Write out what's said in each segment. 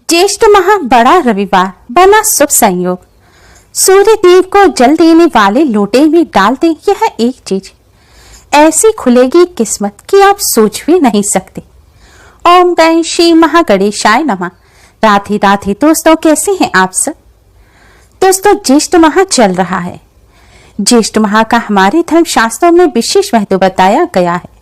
ज्येष्ठ माह बड़ा रविवार बना शुभ संयोग। सूर्य देव को जल देने वाले लोटे में डाल दे यह एक चीज, ऐसी खुलेगी किस्मत कि आप सोच भी नहीं सकते। ओम गण श्री महागणेशाय नमः। राधे राधे दोस्तों, कैसे हैं आप सब। दोस्तों, ज्येष्ठ माह चल रहा है। ज्येष्ठ माह का हमारे धर्म शास्त्रों में विशेष महत्व बताया गया है।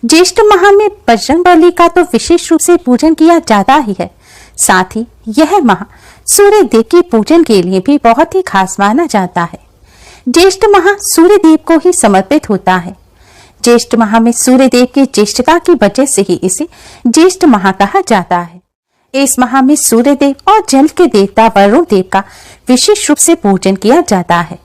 ज्येष्ठ माह में बजरंगबली का तो विशेष रूप से पूजन किया जाता ही है, साथ ही यह माह सूर्य देव के पूजन के लिए भी बहुत ही खास माना जाता है। ज्येष्ठ माह सूर्य देव को ही समर्पित होता है। ज्येष्ठ माह में सूर्य देव की ज्येष्ठता की वजह से ही इसे ज्येष्ठ माह कहा जाता है। इस माह में सूर्य देव और जल के देवता वरुण देव का विशेष रूप से पूजन किया जाता है।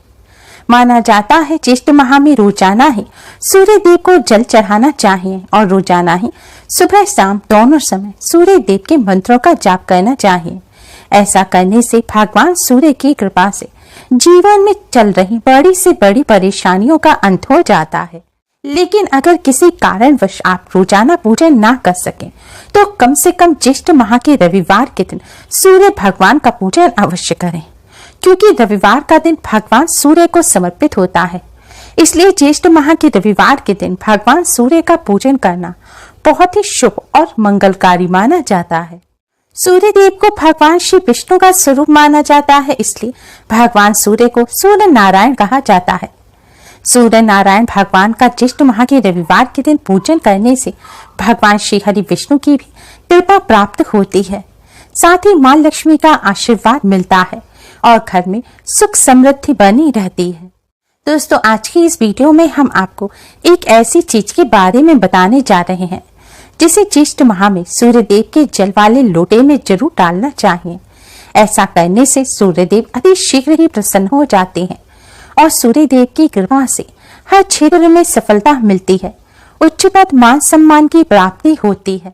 माना जाता है ज्येष्ठ माह में रोजाना ही सूर्य देव को जल चढ़ाना चाहिए और रोजाना ही सुबह शाम दोनों समय सूर्य देव के मंत्रों का जाप करना चाहिए। ऐसा करने से भगवान सूर्य की कृपा से जीवन में चल रही बड़ी से बड़ी परेशानियों का अंत हो जाता है। लेकिन अगर किसी कारणवश आप रोजाना पूजन ना कर सकें तो कम से कम ज्येष्ठ माह के रविवार के दिन सूर्य भगवान का पूजन अवश्य करें, क्योंकि रविवार का दिन भगवान सूर्य को समर्पित होता है। इसलिए ज्येष्ठ माह के रविवार के दिन भगवान सूर्य का पूजन करना बहुत ही शुभ और मंगलकारी माना जाता है। सूर्य देव को भगवान श्री विष्णु का स्वरूप माना जाता है, इसलिए भगवान सूर्य को सूर्य नारायण कहा जाता है। सूर्य नारायण भगवान का ज्येष्ठ माह के रविवार के दिन पूजन करने से भगवान श्री हरि विष्णु की भी कृपा प्राप्त होती है, साथ ही मां लक्ष्मी का आशीर्वाद मिलता है और घर में सुख समृद्धि बनी रहती है। दोस्तों, आज की इस वीडियो में हम आपको एक ऐसी चीज के बारे में बताने जा रहे हैं जिसे ज्येष्ठ माह में सूर्य देव के जल वाले लोटे में जरूर डालना चाहिए। ऐसा करने से सूर्य देव अति शीघ्र ही प्रसन्न हो जाते हैं और सूर्य देव की कृपा से हर क्षेत्र में सफलता मिलती है, उच्च पद मान सम्मान की प्राप्ति होती है,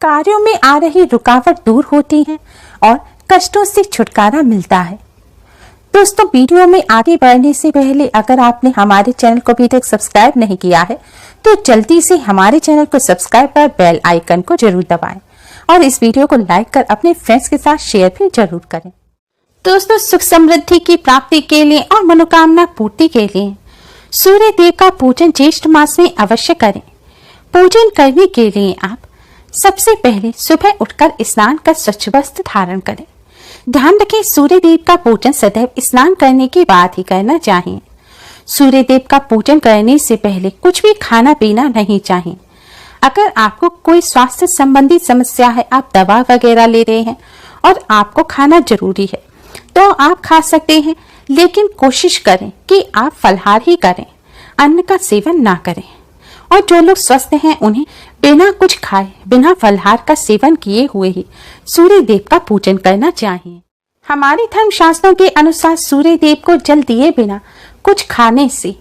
कार्यों में आ रही रुकावट दूर होती है और कष्टों से छुटकारा मिलता है। दोस्तों, वीडियो में आगे बढ़ने से पहले अगर आपने हमारे चैनल को अभी तक सब्सक्राइब नहीं किया है तो जल्दी से हमारे चैनल को सब्सक्राइब कर बेल आइकन को जरूर दबाएं और इस वीडियो को लाइक कर अपने फ्रेंड्स के साथ शेयर भी जरूर करें। दोस्तों, सुख समृद्धि की प्राप्ति के लिए और मनोकामना पूर्ति के लिए सूर्य देव का पूजन ज्येष्ठ मास में अवश्य करें। पूजन करने के लिए आप सबसे पहले सुबह उठकर स्नान कर स्वच्छ वस्त्र धारण करें। ध्यान रखें, सूर्य देव का पूजन सदैव स्नान करने के बाद ही करना चाहिए। सूर्य देव का पूजन करने से पहले कुछ भी खाना पीना नहीं चाहिए। अगर आपको कोई स्वास्थ्य संबंधी समस्या है, आप दवा वगैरह ले रहे हैं और आपको खाना जरूरी है तो आप खा सकते हैं, लेकिन कोशिश करें कि आप फलाहार ही करें, अन्न का सेवन ना करें। और जो लोग स्वस्थ हैं उन्हें बिना कुछ खाए, बिना फलाहार का सेवन किए हुए ही सूर्य देव का पूजन करना चाहिए। हमारे धर्म शास्त्रों के अनुसार सूर्य देव को जल दिए बिना कुछ खाने से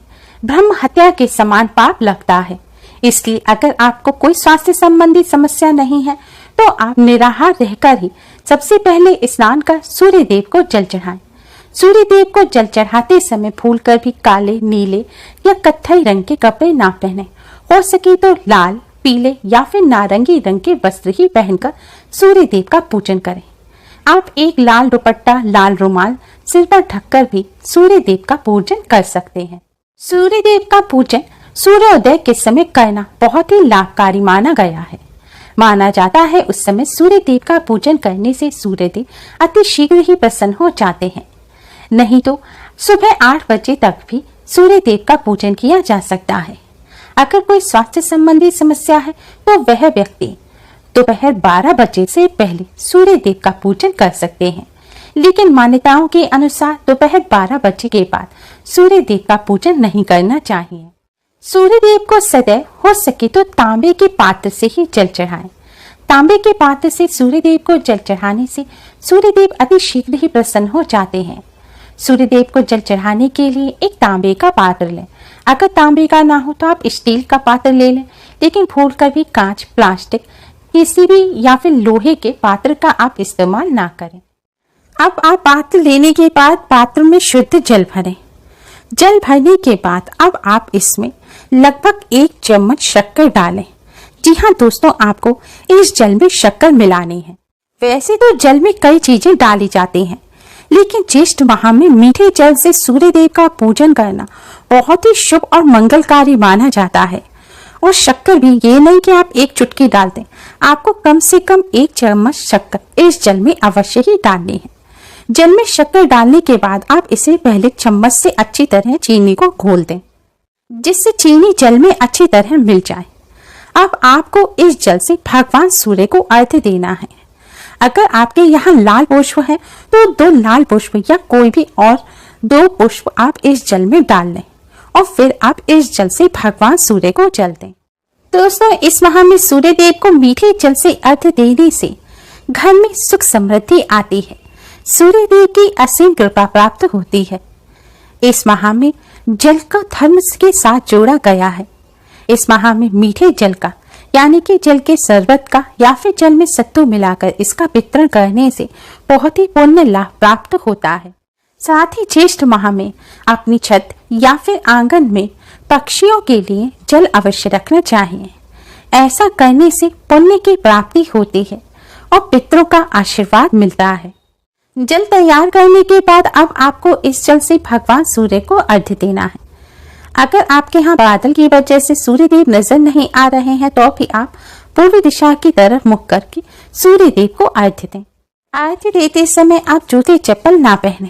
ब्रह्म हत्या के समान पाप लगता है। इसलिए अगर आपको कोई स्वास्थ्य संबंधी समस्या नहीं है तो आप निराहार रहकर ही सबसे पहले स्नान कर सूर्य देव को जल चढ़ाएं। सूर्य देव को जल चढ़ाते समय भूलकर भी काले, नीले या कत्थई रंग के कपड़े ना पहने। हो सके तो लाल, पीले या फिर नारंगी रंग के वस्त्र ही पहनकर सूर्य देव का पूजन करें। आप एक लाल दुपट्टा, लाल रुमाल सिर पर ढककर भी सूर्य देव का पूजन कर सकते हैं। सूर्य देव का पूजन सूर्योदय के समय करना बहुत ही लाभकारी माना गया है। माना जाता है उस समय सूर्य देव का पूजन करने से सूर्य देव अति शीघ्र ही प्रसन्न हो जाते हैं। नहीं तो सुबह 8 बजे तक भी सूर्य देव का पूजन किया जा सकता है। अगर कोई स्वास्थ्य संबंधी समस्या है तो वह व्यक्ति दोपहर 12 बजे से पहले सूर्य देव का पूजन कर सकते हैं, लेकिन मान्यताओं के अनुसार दोपहर 12 बजे के बाद सूर्य देव का पूजन नहीं करना चाहिए। सूर्य देव को सदैव हो सके तो तांबे के पात्र से ही जल चढ़ाएं। तांबे के पात्र से सूर्य देव को जल चढ़ाने से सूर्य देव अति शीघ्र ही प्रसन्न हो जाते हैं। सूर्य देव को जल चढ़ाने के लिए एक तांबे का पात्र लें। अगर तांबे का ना हो तो आप स्टील का पात्र ले लें, लेकिन भूलकर भी कांच, प्लास्टिक किसी भी या फिर लोहे के पात्र का आप इस्तेमाल ना करें। अब आप पात्र लेने के बाद पात्र में शुद्ध जल भरें। जल भरने के बाद अब आप इसमें लगभग 1 चम्मच शक्कर डालें। जी हाँ दोस्तों, आपको इस जल में शक्कर मिलानी है। वैसे तो जल में कई चीजें डाली जाती हैं, लेकिन ज्येष्ठ माह में मीठे जल से सूर्य देव का पूजन करना बहुत ही शुभ और मंगलकारी माना जाता है। और शक्कर भी, ये नहीं कि आप एक चुटकी डाल दें, आपको कम से कम 1 चम्मच शक्कर इस जल में अवश्य ही डालनी है। जल में शक्कर डालने के बाद आप इसे पहले चम्मच से अच्छी तरह चीनी को घोल दें, जिससे चीनी जल में अच्छी तरह मिल जाए। अब आपको इस जल से भगवान सूर्य को अर्घ्य देना है। अगर आपके यहाँ लाल पुष्प है तो 2 लाल पुष्प या कोई भी और 2 पुष्प आप इस जल में डाल लें और फिर आप इस जल से भगवान सूर्य को जल दें। दोस्तों, इस माह में सूर्य देव को मीठे जल से अर्घ्य देने से घर में सुख समृद्धि आती है, सूर्य देव की असीम कृपा प्राप्त होती है। इस माह में जल का धर्म के साथ जोड़ा गया है। इस माह में मीठे जल का यानी कि जल के शरबत का या फिर जल में सत्तू मिलाकर इसका वितरण करने से बहुत ही पुण्य लाभ प्राप्त होता है। साथ ही ज्येष्ठ माह में अपनी छत या फिर आंगन में पक्षियों के लिए जल अवश्य रखना चाहिए। ऐसा करने से पुण्य की प्राप्ति होती है और पितरों का आशीर्वाद मिलता है। जल तैयार करने के बाद अब आपको इस जल से भगवान सूर्य को अर्घ्य देना है। अगर आपके यहाँ बादल की वजह से सूर्य देव नजर नहीं आ रहे हैं तो भी आप पूर्व दिशा की तरफ मुख करके सूर्य देव को अर्घ्य दें। अर्घ्य देते समय आप जूते चप्पल ना पहने।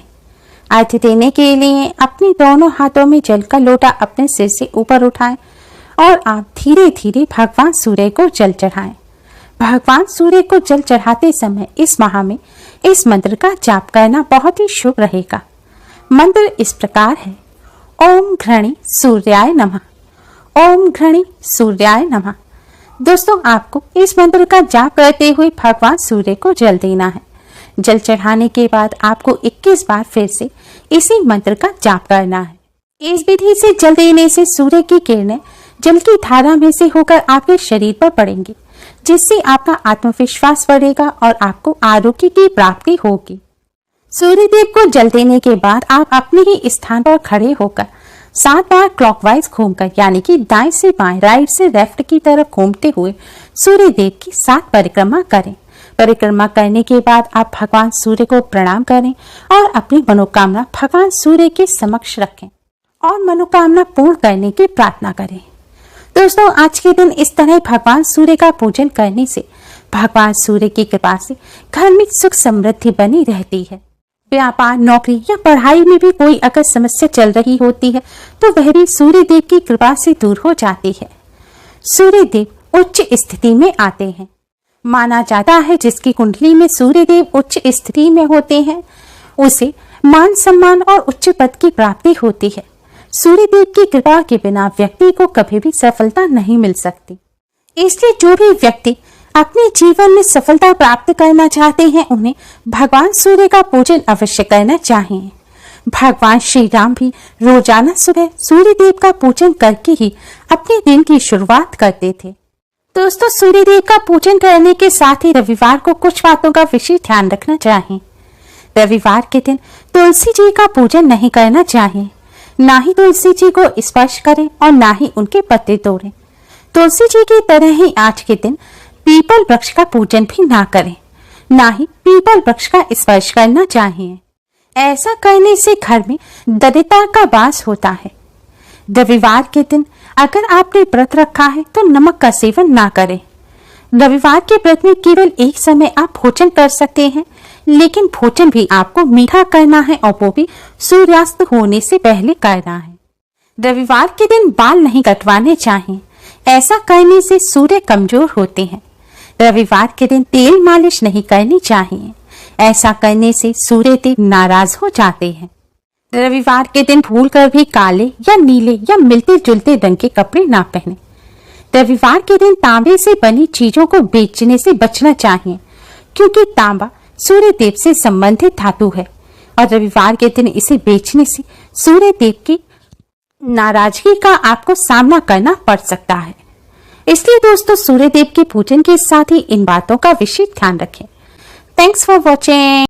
अर्घ्य देने के लिए अपने दोनों हाथों में जल का लोटा अपने सिर से ऊपर उठाएं और आप धीरे धीरे भगवान सूर्य को जल चढ़ाएं। भगवान सूर्य को जल चढ़ाते समय इस माह में इस मंत्र का जाप करना बहुत ही शुभ रहेगा। मंत्र इस प्रकार है: ओम घृणी सूर्याय नमः, ओम घृणी सूर्याय नमः। दोस्तों, आपको इस मंत्र का जाप करते हुए भगवान सूर्य को जल देना है। जल चढ़ाने के बाद आपको 21 बार फिर से इसी मंत्र का जाप करना है। इस विधि से जल देने से सूर्य की किरणें जल की धारा में से होकर आपके शरीर पर पड़ेंगी, जिससे आपका आत्मविश्वास बढ़ेगा और आपको आरोग्य की प्राप्ति होगी। सूर्य देव को जल देने के बाद आप अपने ही स्थान पर खड़े होकर 7 बार क्लॉकवाइज घूमकर यानी कि दाएं से बाएं, राइट से लेफ्ट की तरफ घूमते हुए सूर्य देव की 7 परिक्रमा करें। परिक्रमा करने के बाद आप भगवान सूर्य को प्रणाम करें और अपनी मनोकामना भगवान सूर्य के समक्ष रखें और मनोकामना पूर्ण करने की प्रार्थना करें। दोस्तों, आज के दिन इस तरह भगवान सूर्य का पूजन करने से भगवान सूर्य की कृपा से घर में सुख समृद्धि बनी रहती है। व्यापार, नौकरी या पढ़ाई में भी कोई अगर समस्या चल रही होती है तो वह भी सूर्य देव की कृपा से दूर हो जाती है। सूर्य देव उच्च स्थिति में आते हैं। माना जाता है जिसकी कुंडली में सूर्य देव उच्च स्थिति में होते हैं उसे मान सम्मान और उच्च पद की प्राप्ति होती है। सूर्य देव की कृपा के बिना व्यक्ति को कभी भी सफलता नहीं मिल सकती। इसलिए जो भी व्यक्ति अपने जीवन में सफलता प्राप्त करना चाहते हैं उन्हें भगवान सूर्य का पूजन अवश्य करना चाहिए। भगवान श्री राम भी रोजाना सुबह सूर्य देव का पूजन करके ही अपने दिन की शुरुआत करते थे। दोस्तों, सूर्य देव का पूजन करने के साथ ही रविवार को कुछ बातों का विशेष ध्यान रखना चाहिए। रविवार के दिन तुलसी जी का पूजन नहीं करना चाहिए। ना ही तुलसी जी को स्पर्श करें और ना ही उनके पत्ते तोड़ें। तुलसी जी की तरह ही आज के दिन पीपल वृक्ष का पूजन भी ना करें, ना ही पीपल वृक्ष का स्पर्श करना चाहिए। ऐसा करने से घर में दरिद्रता का वास होता है। रविवार के दिन अगर आपने व्रत रखा है तो नमक का सेवन ना करें। रविवार के व्रत में केवल एक समय आप भोजन कर सकते हैं, लेकिन भोजन भी आपको मीठा करना है और वो भी सूर्यास्त होने से पहले करना है। रविवार के दिन बाल नहीं कटवाने चाहिए। ऐसा करने से सूर्य कमजोर होते हैं। रविवार के दिन तेल मालिश नहीं करनी चाहिए। ऐसा करने से सूर्य देव नाराज हो जाते हैं। रविवार के दिन भूलकर भी काले या नीले या मिलते जुलते रंग के कपड़े ना पहने। रविवार के दिन तांबे से बनी चीजों को बेचने से बचना चाहिए, क्योंकि तांबा सूर्य देव से संबंधित धातु है और रविवार के दिन इसे बेचने से सूर्य देव की नाराजगी का आपको सामना करना पड़ सकता है। इसलिए दोस्तों, सूर्य देव के पूजन के साथ ही इन बातों का विशेष ध्यान रखें। Thanks for watching.